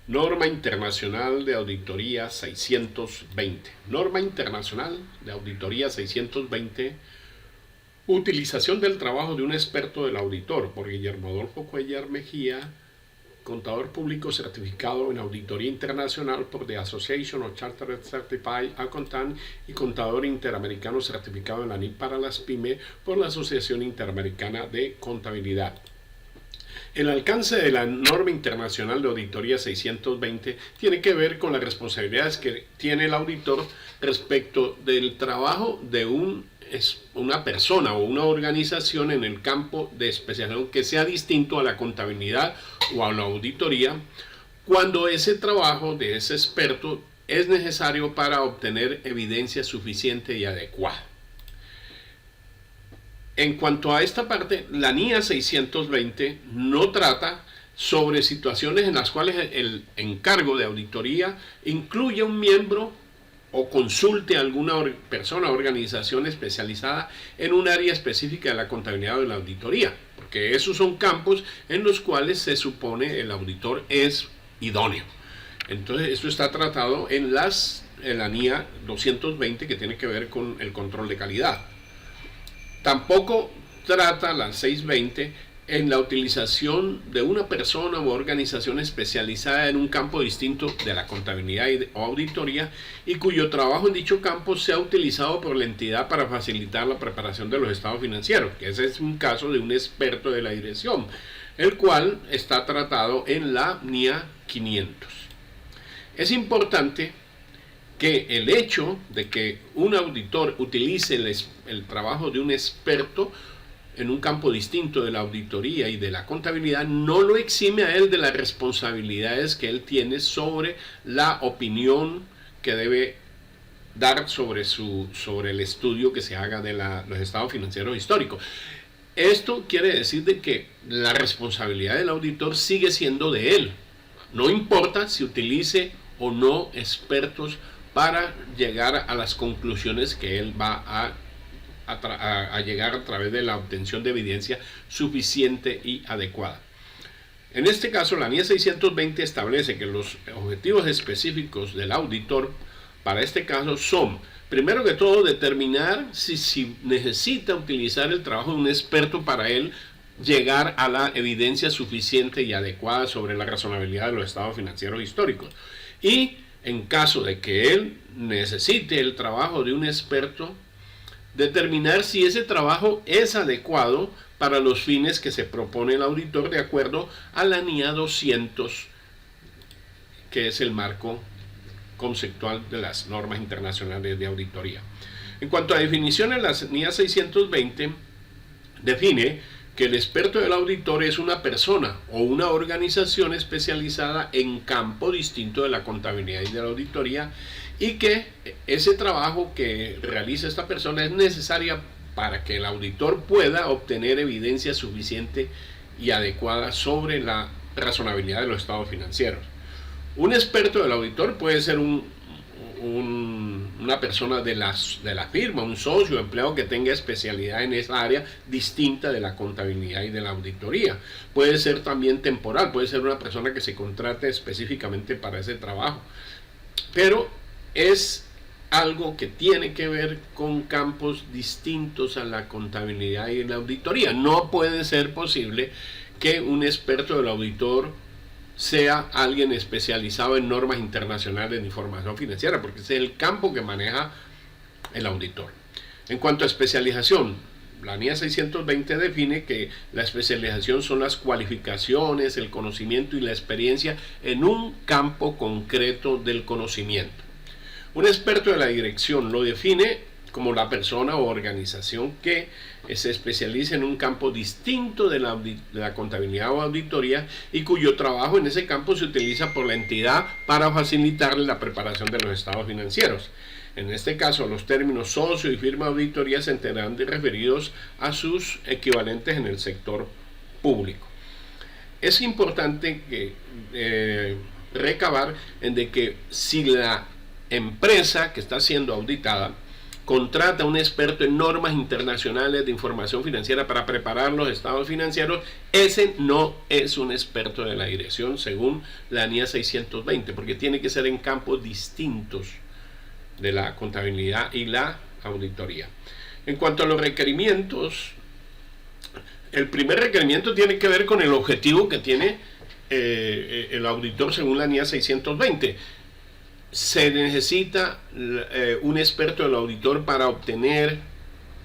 Norma Internacional de Auditoría 620. Norma Internacional de Auditoría 620. Utilización del trabajo de un experto del auditor, por Guillermo Adolfo Cuellar Mejía, contador público certificado en auditoría internacional por The Association of Chartered Certified Accountants y contador interamericano certificado en la NIP para las PYME por la Asociación Interamericana de Contabilidad. El alcance de la norma internacional de auditoría 620 tiene que ver con las responsabilidades que tiene el auditor respecto del trabajo de una persona o una organización en el campo de especialización que sea distinto a la contabilidad o a la auditoría, cuando ese trabajo de ese experto es necesario para obtener evidencia suficiente y adecuada. En cuanto a esta parte, la NIA 620 no trata sobre situaciones en las cuales el encargo de auditoría incluye un miembro o consulte a alguna persona o organización especializada en un área específica de la contabilidad o de la auditoría, porque esos son campos en los cuales se supone el auditor es idóneo. Entonces, esto está tratado en la NIA 220, que tiene que ver con el control de calidad. Tampoco trata la 620 en la utilización de una persona o organización especializada en un campo distinto de la contabilidad o auditoría y cuyo trabajo en dicho campo sea utilizado por la entidad para facilitar la preparación de los estados financieros, que ese es un caso de un experto de la dirección, el cual está tratado en la NIA 500. Es importante que el hecho de que un auditor utilice el trabajo de un experto en un campo distinto de la auditoría y de la contabilidad no lo exime a él de las responsabilidades que él tiene sobre la opinión que debe dar sobre el estudio que se haga de los estados financieros históricos. Esto quiere decir de que la responsabilidad del auditor sigue siendo de él. No importa si utilice o no expertos para llegar a las conclusiones que él va a llegar a través de la obtención de evidencia suficiente y adecuada. En este caso, la NIA 620 establece que los objetivos específicos del auditor para este caso son, primero que todo, determinar si necesita utilizar el trabajo de un experto para él llegar a la evidencia suficiente y adecuada sobre la razonabilidad de los estados financieros históricos. Y en caso de que él necesite el trabajo de un experto, determinar si ese trabajo es adecuado para los fines que se propone el auditor de acuerdo a la NIA 200, que es el marco conceptual de las normas internacionales de auditoría. En cuanto a definiciones, la NIA 620 define que el experto del auditor es una persona o una organización especializada en campo distinto de la contabilidad y de la auditoría, y que ese trabajo que realiza esta persona es necesaria para que el auditor pueda obtener evidencia suficiente y adecuada sobre la razonabilidad de los estados financieros. Un experto del auditor puede ser una persona de la firma, un socio, empleado que tenga especialidad en esa área distinta de la contabilidad y de la auditoría. Puede ser también temporal, puede ser una persona que se contrate específicamente para ese trabajo. Pero es algo que tiene que ver con campos distintos a la contabilidad y la auditoría. No puede ser posible que un experto del auditor sea alguien especializado en normas internacionales de información financiera, porque ese es el campo que maneja el auditor. En cuanto a especialización, la NIA 620 define que la especialización son las cualificaciones, el conocimiento y la experiencia en un campo concreto del conocimiento. Un experto de la dirección lo define como la persona o organización que se especializa en un campo distinto de la contabilidad o auditoría y cuyo trabajo en ese campo se utiliza por la entidad para facilitarle la preparación de los estados financieros. En este caso, los términos socio y firma de auditoría se entenderán referidos a sus equivalentes en el sector público. Es importante recabar en de que si la empresa que está siendo auditada contrata a un experto en normas internacionales de información financiera para preparar los estados financieros, ese no es un experto de la dirección según la NIA 620, porque tiene que ser en campos distintos de la contabilidad y la auditoría. En cuanto a los requerimientos, el primer requerimiento tiene que ver con el objetivo que tiene el auditor según la NIA 620. Se necesita un experto del auditor para obtener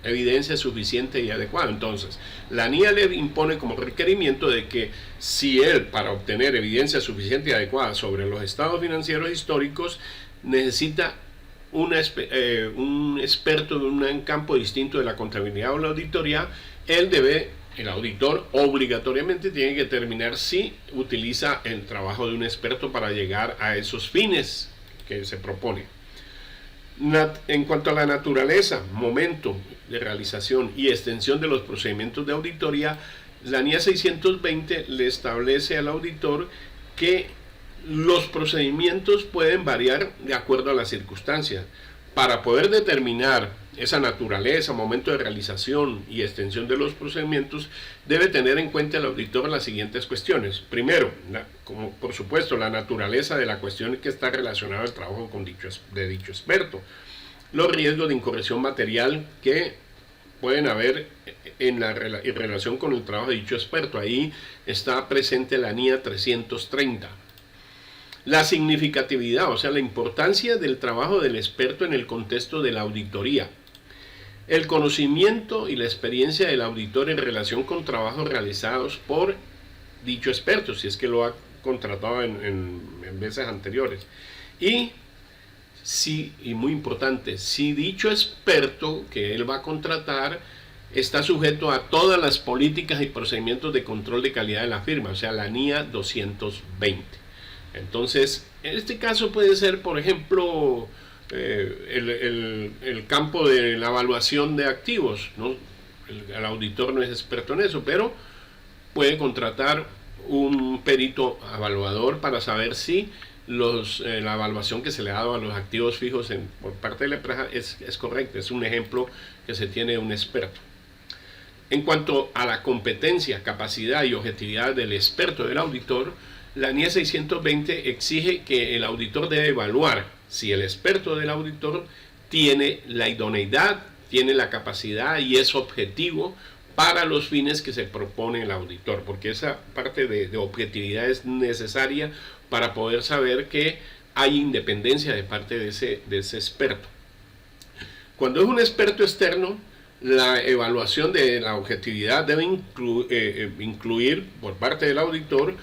evidencia suficiente y adecuada. Entonces, la NIA le impone como requerimiento de que si él, para obtener evidencia suficiente y adecuada sobre los estados financieros históricos, necesita un experto de un campo distinto de la contabilidad o la auditoría, el auditor obligatoriamente tiene que determinar si utiliza el trabajo de un experto para llegar a esos fines que se propone. En cuanto a la naturaleza, momento de realización y extensión de los procedimientos de auditoría, la NIA 620 le establece al auditor que los procedimientos pueden variar de acuerdo a las circunstancias. Para poder determinar esa naturaleza, momento de realización y extensión de los procedimientos, debe tener en cuenta el auditor las siguientes cuestiones. Primero, como por supuesto, la naturaleza de la cuestión que está relacionada al trabajo de dicho experto, los riesgos de incorrección material que pueden haber en relación con el trabajo de dicho experto. Ahí está presente la NIA 330. La significatividad, o sea, la importancia del trabajo del experto en el contexto de la auditoría. El conocimiento y la experiencia del auditor en relación con trabajos realizados por dicho experto, si es que lo ha contratado en veces anteriores. Y muy importante, si dicho experto que él va a contratar está sujeto a todas las políticas y procedimientos de control de calidad de la firma, o sea, la NIA 220. Entonces, en este caso puede ser, por ejemplo, el campo de la evaluación de activos, ¿no? El auditor no es experto en eso, pero puede contratar un perito evaluador para saber si la evaluación que se le ha dado a los activos fijos por parte de la empresa es correcta. Es un ejemplo que se tiene de un experto. En cuanto a la competencia, capacidad y objetividad del experto del auditor, la NIA 620 exige que el auditor debe evaluar si el experto del auditor tiene la idoneidad, tiene la capacidad y es objetivo para los fines que se propone el auditor, porque esa parte de objetividad es necesaria para poder saber que hay independencia de parte de ese experto. Cuando es un experto externo, la evaluación de la objetividad debe incluir por parte del auditor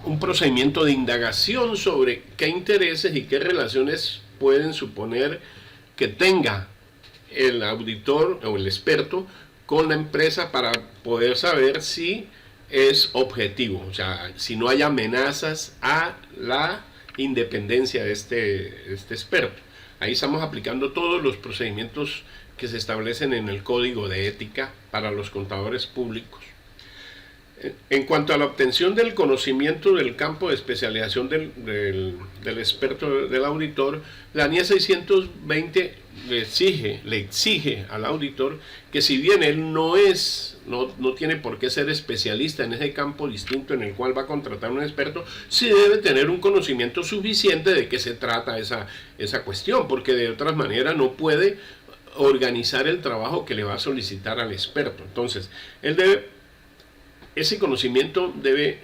un procedimiento de indagación sobre qué intereses y qué relaciones pueden suponer que tenga el auditor o el experto con la empresa para poder saber si es objetivo, o sea, si no hay amenazas a la independencia de este experto. Ahí estamos aplicando todos los procedimientos que se establecen en el Código de Ética para los contadores públicos. En cuanto a la obtención del conocimiento del campo de especialización del experto del auditor, la NIA 620 le exige al auditor que, si bien él no tiene por qué ser especialista en ese campo distinto en el cual va a contratar un experto, sí debe tener un conocimiento suficiente de qué se trata esa cuestión, porque de otras maneras no puede organizar el trabajo que le va a solicitar al experto. Entonces, ese conocimiento debe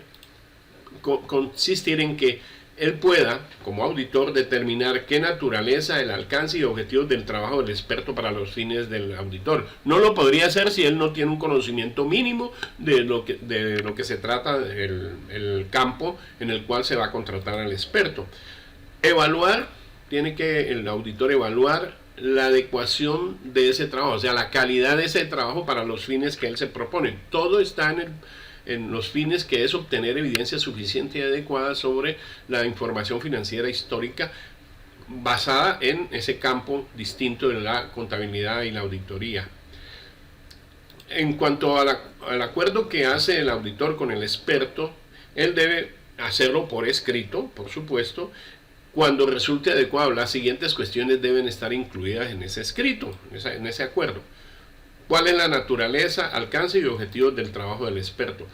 consistir en que él pueda, como auditor, determinar qué naturaleza, el alcance y objetivos del trabajo del experto para los fines del auditor. No lo podría hacer si él no tiene un conocimiento mínimo de lo que se trata el campo en el cual se va a contratar al experto. Tiene que el auditor evaluar la adecuación de ese trabajo, o sea, la calidad de ese trabajo para los fines que él se propone. Todo está en los fines, que es obtener evidencia suficiente y adecuada sobre la información financiera histórica basada en ese campo distinto de la contabilidad y la auditoría. En cuanto al acuerdo que hace el auditor con el experto, él debe hacerlo por escrito, por supuesto, Cuando resulte adecuado, las siguientes cuestiones deben estar incluidas en ese escrito, en ese acuerdo. ¿Cuál es la naturaleza, alcance y objetivos del trabajo del experto?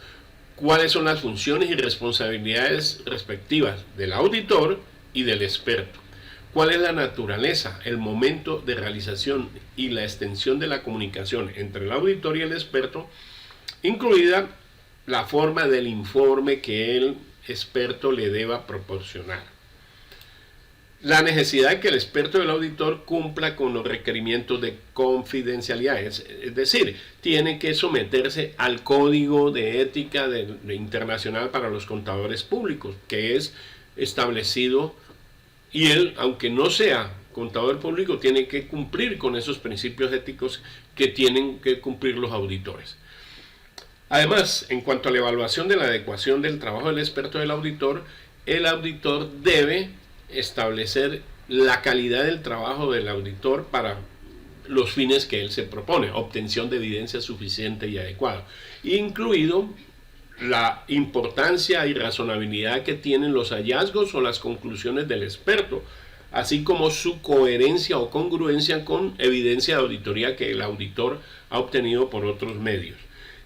¿Cuáles son las funciones y responsabilidades respectivas del auditor y del experto? ¿Cuál es la naturaleza, el momento de realización y la extensión de la comunicación entre el auditor y el experto, incluida la forma del informe que el experto le deba proporcionar? La necesidad de que el experto del auditor cumpla con los requerimientos de confidencialidad, es decir, tiene que someterse al código de ética de internacional para los contadores públicos, que es establecido, y él, aunque no sea contador público, tiene que cumplir con esos principios éticos que tienen que cumplir los auditores. Además, en cuanto a la evaluación de la adecuación del trabajo del experto del auditor, el auditor debe establecer la calidad del trabajo del auditor para los fines que él se propone, obtención de evidencia suficiente y adecuada, incluido la importancia y razonabilidad que tienen los hallazgos o las conclusiones del experto, así como su coherencia o congruencia con evidencia de auditoría que el auditor ha obtenido por otros medios.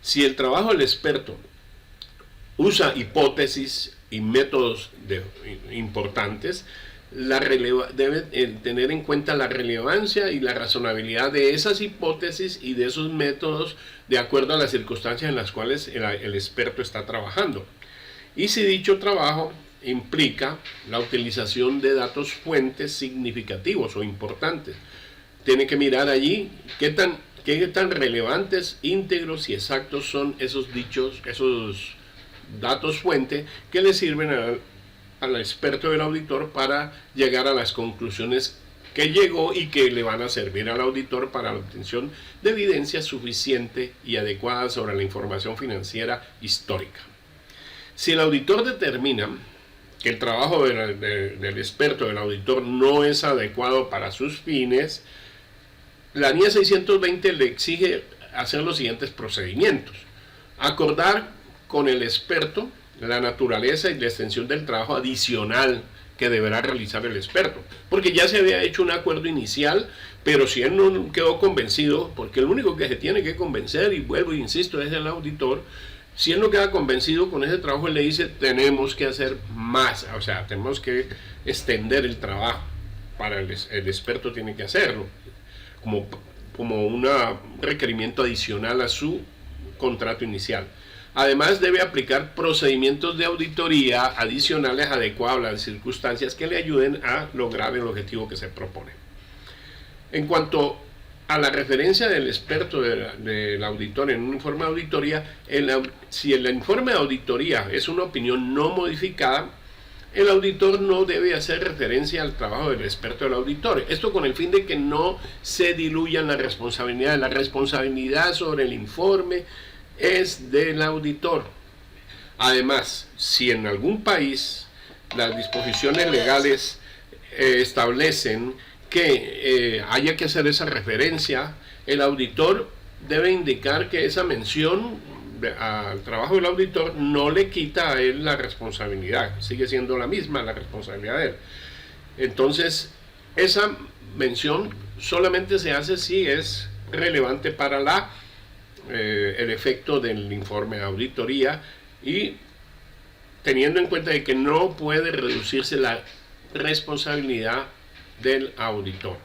Si el trabajo del experto usa hipótesis y métodos importantes, debe tener en cuenta la relevancia y la razonabilidad de esas hipótesis y de esos métodos de acuerdo a las circunstancias en las cuales el experto está trabajando. Y si dicho trabajo implica la utilización de datos fuentes significativos o importantes, tiene que mirar allí qué tan relevantes, íntegros y exactos son esos datos fuente que le sirven al experto del auditor para llegar a las conclusiones que llegó y que le van a servir al auditor para la obtención de evidencia suficiente y adecuada sobre la información financiera histórica. Si el auditor determina que el trabajo del experto del auditor no es adecuado para sus fines, la NIA 620 le exige hacer los siguientes procedimientos: acordar con el experto la naturaleza y la extensión del trabajo adicional que deberá realizar el experto, porque ya se había hecho un acuerdo inicial, pero si él no quedó convencido, porque el único que se tiene que convencer, y vuelvo e insisto, es el auditor. Si él no queda convencido con ese trabajo, él le dice: tenemos que hacer más, o sea, tenemos que extender el trabajo. El experto tiene que hacerlo como un requerimiento adicional a su contrato inicial. Además, debe aplicar procedimientos de auditoría adicionales adecuados a las circunstancias que le ayuden a lograr el objetivo que se propone. En cuanto a la referencia del experto del auditor en un informe de auditoría, si el informe de auditoría es una opinión no modificada, el auditor no debe hacer referencia al trabajo del experto del auditor. Esto con el fin de que no se diluyan las responsabilidades. La responsabilidad sobre el informe es del auditor. Además, si en algún país las disposiciones legales establecen que haya que hacer esa referencia, el auditor debe indicar que esa mención al trabajo del auditor no le quita a él la responsabilidad, sigue siendo la misma la responsabilidad de él. Entonces, esa mención solamente se hace si es relevante para el efecto del informe de auditoría, y teniendo en cuenta de que no puede reducirse la responsabilidad del auditor.